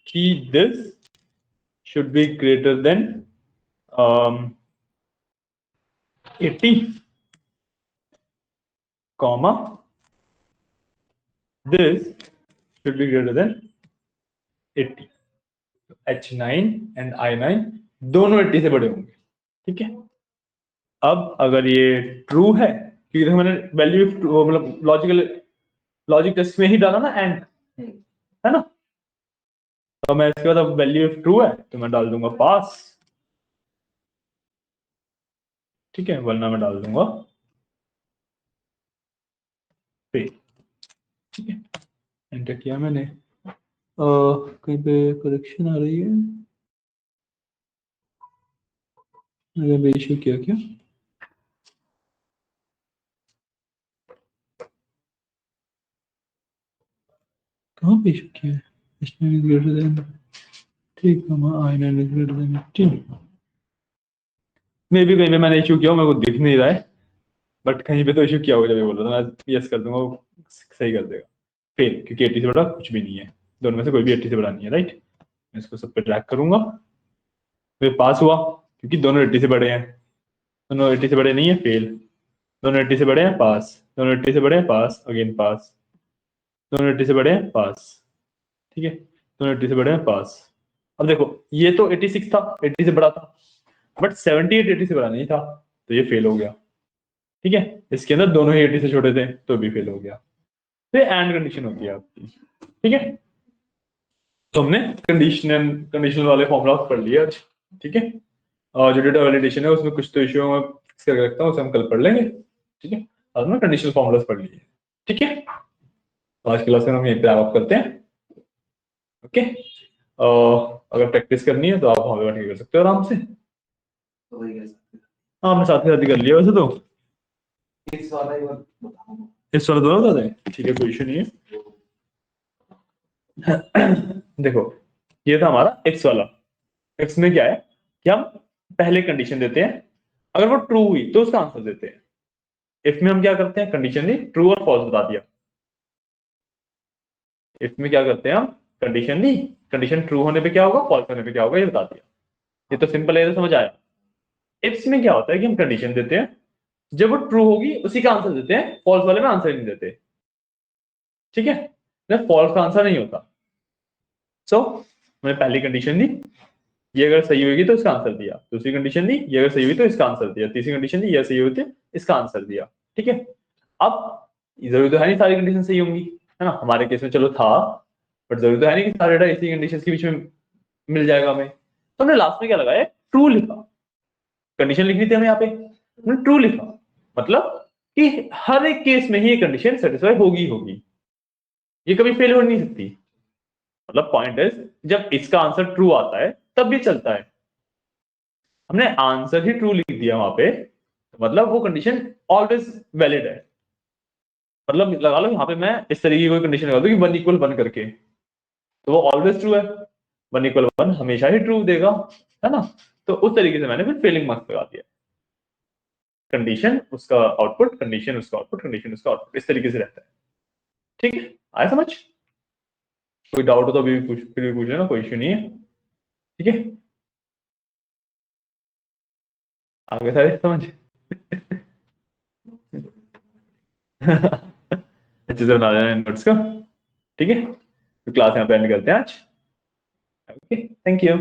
S1: कि this should be greater than 80 comma this should be greater than 80। H9 and I9 दोनों 80 से बड़े होंगे, ठीक है। अब अगर ये ट्रू है, क्योंकि मैंने वैल्यू मतलब लॉजिक टेस्ट में ही डाला ना एंड, है ना, तो मैं इसके बाद अब वैल्यू इफ ट्रू है तो मैं डाल दूंगा पास, ठीक है, वरना मैं डाल दूंगा फेल, ठीक है। एंटर किया मैंने, कहीं पे करेक्शन आ रही है, मैंने इशू किया क्या? कहाँ पे इशू किया है? H9 is greater than, ठीक है, I9 is greater than 18। मे भी कहीं पे मैंने इशू किया हो, मेरे को दिख नहीं रहा है, बट कहीं पे तो इशू किया होगा जब ये बोल रहा था, मैं यस कर दूंगा, वो सही कर देगा। फेल, क्योंकि 80 से बड़ा कुछ भी नहीं है, दोनों में से कोई भी 80 से बड़ा नहीं है, राइट। मैं इसको सब पे ट्रैक करूंगा, फिर पास हुआ क्योंकि दोनों 80 से बड़े हैं, दोनों 80 से बड़े नहीं है, फेल, दोनों 80 से बड़े हैं, पास, दोनों 80 से बड़े हैं, पास, अगेन पास, दोनों 80 से बड़े हैं, पास, ठीक है, दोनों 80 से बड़े हैं, पास। अब देखो ये तो 86 था, 80 से बड़ा था, बट 78 80 से बड़ा नहीं था, तो ये फेल हो गया, ठीक है। इसके अंदर दोनों ही 80 से छोटे थे तो भी फेल हो गया। तो ये एंड कंडीशन होती है आपकी, ठीक है। तो हमने कंडीशनल वाले फॉर्मूला पढ़ लिए आज, ठीक है। और जो डेटा वैलिडेशन है उसमें कुछ तो इश्यू मैं फिक्स करके रखता हूँ, उसे हम कल पढ़ लेंगे, ठीक है। आज मैं कंडीशनल फॉर्मूलाज पढ़ लिए, ठीक है। तो आज क्लास में हम यहीं पे रैप अप करते हैं, ओके। अगर प्रैक्टिस करनी है तो आप वहां पे बैठ के कर सकते हो आराम से।
S2: तो वही कर सकते
S1: हाँ, हमने साथ ही साथ ही कर लिया वैसे तो,
S2: हैं। इस वाला एक बार बताऊंगा।
S1: इस वाला दोनों बता दें, ठीक है, कोई इशू नहीं है। देखो ये था हमारा एक्स वाला, एक्स में क्या है कि हम पहले कंडीशन देते हैं, अगर वो ट्रू हुई तो उसका आंसर देते हैं। इफ में हम क्या करते हैं, कंडीशन दी, ट्रू और फॉल्स बता दिया। इफ में क्या करते हैं हम, कंडीशन दी, कंडीशन ट्रू होने पे क्या होगा, फॉल्स होने पे क्या होगा, ये बता दिया। ये तो सिंपल है, ये तो समझ आया। इफ्स में क्या होता है कि हम कंडीशन देते हैं, जब वो ट्रू होगी उसी का आंसर देते हैं, फॉल्स वाले में आंसर ही नहीं देते, ठीक है। फॉल्स का आंसर नहीं होता। सो मैंने पहली कंडीशन दी, ये अगर सही होगी तो इसका आंसर दिया, दूसरी कंडीशन दी, ये अगर सही हुई तो इसका आंसर दिया, तीसरी कंडीशन दी, ये सही हुई तो इसका आंसर दिया, ठीक है। अब जरूरी तो है नहीं सारी कंडीशन सही होंगी, है ना, हमारे केस में चलो था, बट जरूरी तो है नहीं कि सारे डेटा इसी कंडीशन के बीच में मिल जाएगा हमें। तो हमने लास्ट में क्या लगाया, ट्रू लिखा, कंडीशन लिखनी थी हमें यहाँ पे, हमने ट्रू लिखा, मतलब कि हर एक केस में ही ये कंडीशन सेटिस्फाई होगी होगी, ये कभी फेल हो नहीं सकती। मतलब पॉइंट है, जब इसका आंसर ट्रू आता है तब भी चलता है, हमने आंसर ही ट्रू लिख दिया वहां पे, तो मतलब वो कंडीशन ऑलवेज वैलिड है। मतलब लगा लो यहाँ पे मैं इस तरीके की कोई कंडीशन लगा दूं कि 1 = 1 करके, तो वो ऑलवेज ट्रू है, 1 = 1 हमेशा ही ट्रू देगा, है ना। तो उस तरीके से मैंने फिर फेलिंग मार्क्स लगा दिया, कंडीशन उसका आउटपुट, कंडीशन उसका आउटपुट, कंडीशन उसका आउटपुट, इस तरीके से रहता है, ठीक है। आया समझ? कोई डाउट हो तो अभी भी पूछ लेना, कोई इश्यू नहीं है, ठीक है। आगे सारे समझ अच्छे से बना देना नोट्स को, ठीक है। तो क्लास यहाँ पे एंड करते हैं आज। Okay, thank you.